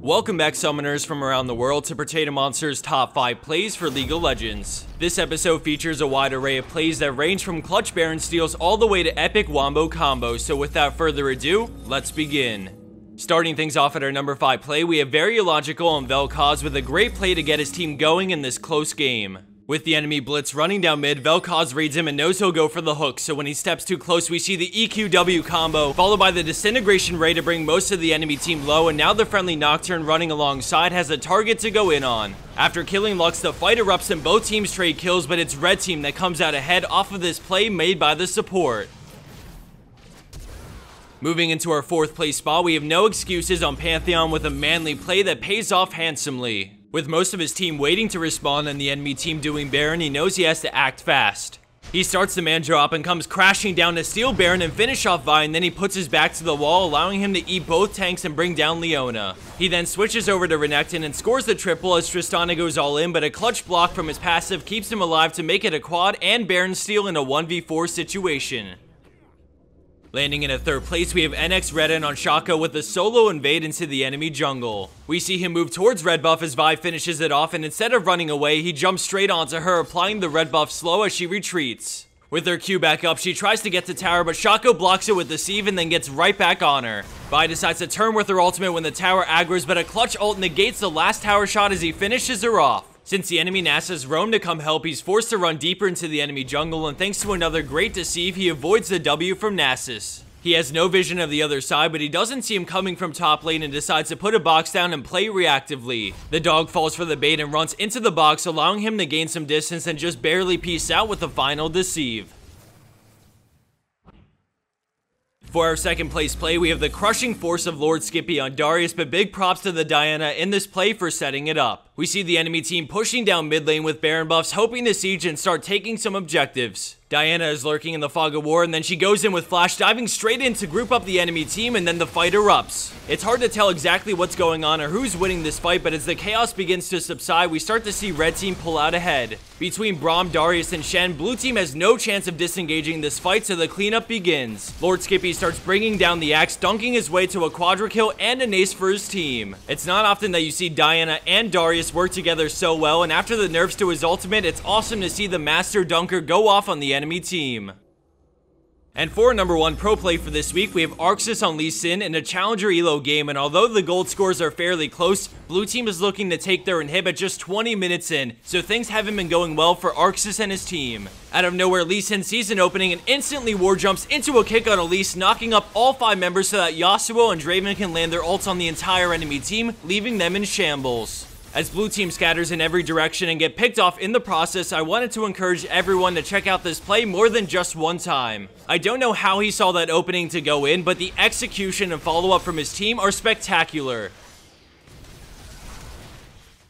Welcome back, summoners from around the world, to Protatomonster's top 5 plays for League of Legends. This episode features a wide array of plays that range from clutch Baron steals all the way to epic wombo combos, so without further ado, let's begin. Starting things off at our number 5 play, we have veryillogical on Velkoz with a great play to get his team going in this close game. With the enemy blitz running down mid, Velkoz reads him and knows he'll go for the hook, so when he steps too close, we see the EQW combo, followed by the disintegration ray to bring most of the enemy team low, and now the friendly Nocturne running alongside has a target to go in on. After killing Lux, the fight erupts and both teams trade kills, but it's red team that comes out ahead off of this play made by the support. Moving into our 4th place spot, we have noXQses on Pantheon with a manly play that pays off handsomely. With most of his team waiting to respond and the enemy team doing Baron, he knows he has to act fast. He starts the man drop and comes crashing down to steal Baron and finish off Vi, and then he puts his back to the wall, allowing him to eat both tanks and bring down Leona. He then switches over to Renekton and scores the triple as Tristana goes all in, but a clutch block from his passive keeps him alive to make it a quad and Baron steal in a 1v4 situation. Landing in a 3rd place, we have NxRedon on Shaco with a solo invade into the enemy jungle. We see him move towards red buff as Vi finishes it off, and instead of running away, he jumps straight onto her, applying the red buff slow as she retreats. With her Q back up, she tries to get to tower, but Shaco blocks it with the sieve and then gets right back on her. Vi decides to turn with her ultimate when the tower aggroes, but a clutch ult negates the last tower shot as he finishes her off. Since the enemy Nasus roam to come help, he's forced to run deeper into the enemy jungle, and thanks to another great deceive, he avoids the W from Nasus. He has no vision of the other side, but he doesn't see him coming from top lane and decides to put a box down and play reactively. The dog falls for the bait and runs into the box, allowing him to gain some distance and just barely peace out with the final deceive. For our 2nd place play, we have the crushing force of Lord Skippy on Darius, but big props to the Diana in this play for setting it up. We see the enemy team pushing down mid lane with Baron buffs, hoping to siege and start taking some objectives. Diana is lurking in the fog of war, and then she goes in with flash, diving straight in to group up the enemy team, and then the fight erupts. It's hard to tell exactly what's going on or who's winning this fight, but as the chaos begins to subside, we start to see red team pull out ahead. Between Braum, Darius, and Shen, blue team has no chance of disengaging this fight, so the cleanup begins. Lord Skippy starts bringing down the axe, dunking his way to a quadra kill and an ace for his team. It's not often that you see Diana and Darius work together so well, and after the nerfs to his ultimate, it's awesome to see the master dunker go off on the enemy team. And for number 1 pro play for this week, we have arxes on Lee Sin in a challenger elo game, and although the gold scores are fairly close, blue team is looking to take their inhib just 20 minutes in, so things haven't been going well for arxes and his team. Out of nowhere, Lee Sin sees an opening and instantly war jumps into a kick on Elise, knocking up all 5 members so that Yasuo and Draven can land their ults on the entire enemy team, leaving them in shambles. As blue team scatters in every direction and get picked off in the process, I wanted to encourage everyone to check out this play more than just one time. I don't know how he saw that opening to go in, but the execution and follow-up from his team are spectacular.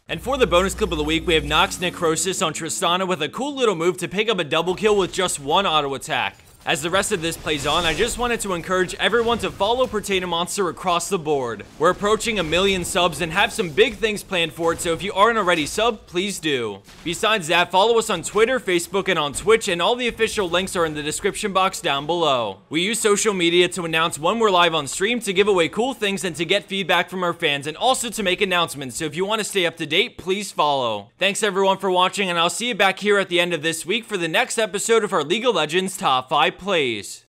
And for the bonus clip of the week, we have Nox Necrosis on Tristana with a cool little move to pick up a double kill with just 1 auto attack. As the rest of this plays on, I just wanted to encourage everyone to follow Protatomonster across the board. We're approaching 1 million subs and have some big things planned for it, so if you aren't already subbed, please do. Besides that, follow us on Twitter, Facebook, and on Twitch, and all the official links are in the description box down below. We use social media to announce when we're live on stream, to give away cool things, and to get feedback from our fans, and also to make announcements, so if you want to stay up to date, please follow. Thanks everyone for watching, and I'll see you back here at the end of this week for the next episode of our League of Legends Top 5 plays.